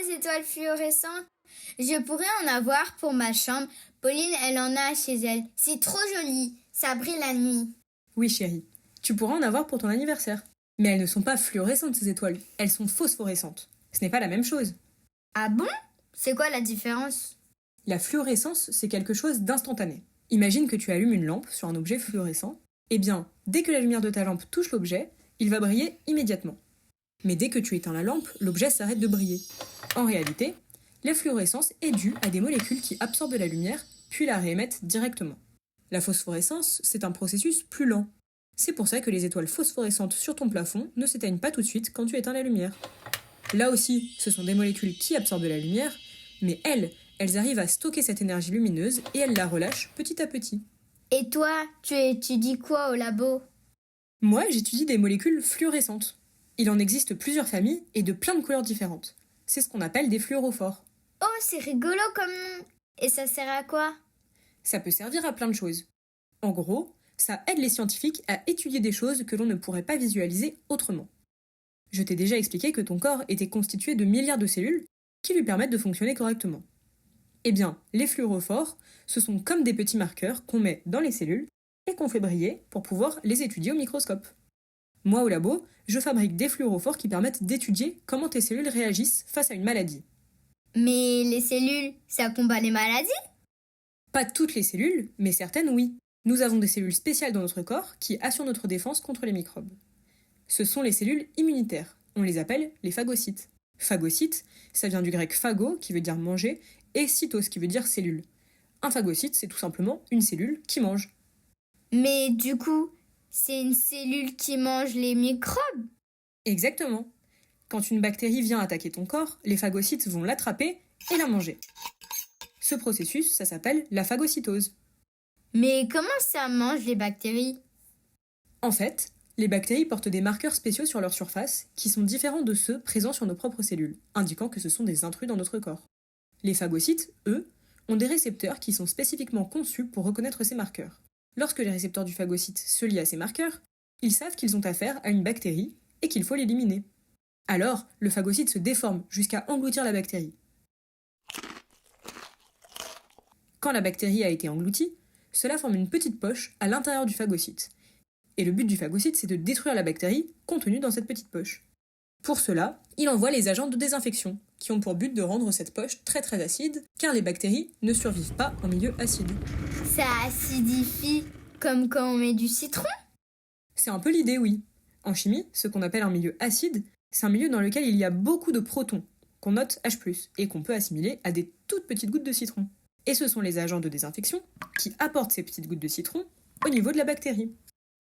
ces étoiles fluorescentes? Je pourrais en avoir pour ma chambre. Pauline, elle en a chez elle. C'est trop joli. Ça brille la nuit. Oui, chérie. Tu pourras en avoir pour ton anniversaire. Mais elles ne sont pas fluorescentes, ces étoiles. Elles sont phosphorescentes. Ce n'est pas la même chose. Ah bon? C'est quoi la différence? La fluorescence, c'est quelque chose d'instantané. Imagine que tu allumes une lampe sur un objet fluorescent. Eh bien, dès que la lumière de ta lampe touche l'objet, il va briller immédiatement. Mais dès que tu éteins la lampe, l'objet s'arrête de briller. En réalité, la fluorescence est due à des molécules qui absorbent la lumière, puis la réémettent directement. La phosphorescence, c'est un processus plus lent. C'est pour ça que les étoiles phosphorescentes sur ton plafond ne s'éteignent pas tout de suite quand tu éteins la lumière. Là aussi, ce sont des molécules qui absorbent la lumière, mais elles arrivent à stocker cette énergie lumineuse et elles la relâchent petit à petit. Et toi, tu étudies quoi au labo? Moi, j'étudie des molécules fluorescentes. Il en existe plusieurs familles et de plein de couleurs différentes. C'est ce qu'on appelle des fluorophores. Oh, c'est rigolo comme nom. Et ça sert à quoi? Ça peut servir à plein de choses. En gros, ça aide les scientifiques à étudier des choses que l'on ne pourrait pas visualiser autrement. Je t'ai déjà expliqué que ton corps était constitué de milliards de cellules qui lui permettent de fonctionner correctement. Eh bien, les fluorophores, ce sont comme des petits marqueurs qu'on met dans les cellules et qu'on fait briller pour pouvoir les étudier au microscope. Moi, au labo, je fabrique des fluorophores qui permettent d'étudier comment tes cellules réagissent face à une maladie. Mais les cellules, ça combat les maladies? Pas toutes les cellules, mais certaines oui. Nous avons des cellules spéciales dans notre corps qui assurent notre défense contre les microbes. Ce sont les cellules immunitaires. On les appelle les phagocytes. Phagocytes, ça vient du grec phago, qui veut dire manger, et cytos, qui veut dire cellule. Un phagocyte, c'est tout simplement une cellule qui mange. Mais du coup, c'est une cellule qui mange les microbes? Exactement. Quand une bactérie vient attaquer ton corps, les phagocytes vont l'attraper et la manger. Ce processus, ça s'appelle la phagocytose. Mais comment ça mange les bactéries? En fait, les bactéries portent des marqueurs spéciaux sur leur surface qui sont différents de ceux présents sur nos propres cellules, indiquant que ce sont des intrus dans notre corps. Les phagocytes, eux, ont des récepteurs qui sont spécifiquement conçus pour reconnaître ces marqueurs. Lorsque les récepteurs du phagocyte se lient à ces marqueurs, ils savent qu'ils ont affaire à une bactérie et qu'il faut l'éliminer. Alors, le phagocyte se déforme jusqu'à engloutir la bactérie. Quand la bactérie a été engloutie, cela forme une petite poche à l'intérieur du phagocyte. Et le but du phagocyte, c'est de détruire la bactérie contenue dans cette petite poche. Pour cela, il envoie les agents de désinfection, qui ont pour but de rendre cette poche très très acide, car les bactéries ne survivent pas en milieu acide. Ça acidifie comme quand on met du citron? C'est un peu l'idée, oui. En chimie, ce qu'on appelle un milieu acide, c'est un milieu dans lequel il y a beaucoup de protons, qu'on note H+, et qu'on peut assimiler à des toutes petites gouttes de citron. Et ce sont les agents de désinfection qui apportent ces petites gouttes de citron au niveau de la bactérie.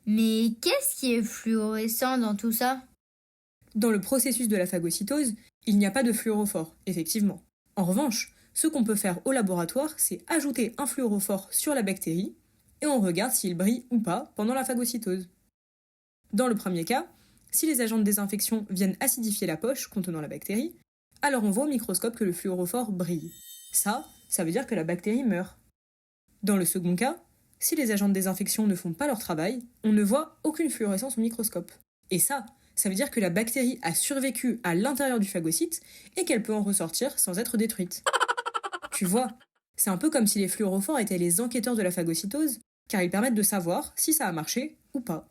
Mais qu'est-ce qui est fluorescent dans tout ça? Dans le processus de la phagocytose, il n'y a pas de fluorophore, effectivement. En revanche, ce qu'on peut faire au laboratoire, c'est ajouter un fluorophore sur la bactérie et on regarde s'il brille ou pas pendant la phagocytose. Dans le premier cas, si les agents de désinfection viennent acidifier la poche contenant la bactérie, alors on voit au microscope que le fluorophore brille. Ça veut dire que la bactérie meurt. Dans le second cas, si les agents de désinfection ne font pas leur travail, on ne voit aucune fluorescence au microscope. Et ça veut dire que la bactérie a survécu à l'intérieur du phagocyte et qu'elle peut en ressortir sans être détruite. Tu vois, c'est un peu comme si les fluorophores étaient les enquêteurs de la phagocytose, car ils permettent de savoir si ça a marché ou pas.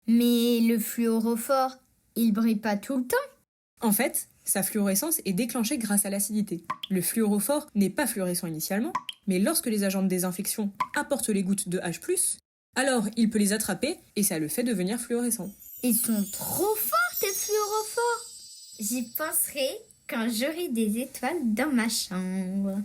Mais le fluorophore, il brille pas tout le temps? En fait, sa fluorescence est déclenchée grâce à l'acidité. Le fluorophore n'est pas fluorescent initialement, mais lorsque les agents de désinfection apportent les gouttes de H+, alors il peut les attraper et ça le fait devenir fluorescent. Ils sont trop forts, tes fluorophores! J'y penserai quand j'aurai des étoiles dans ma chambre.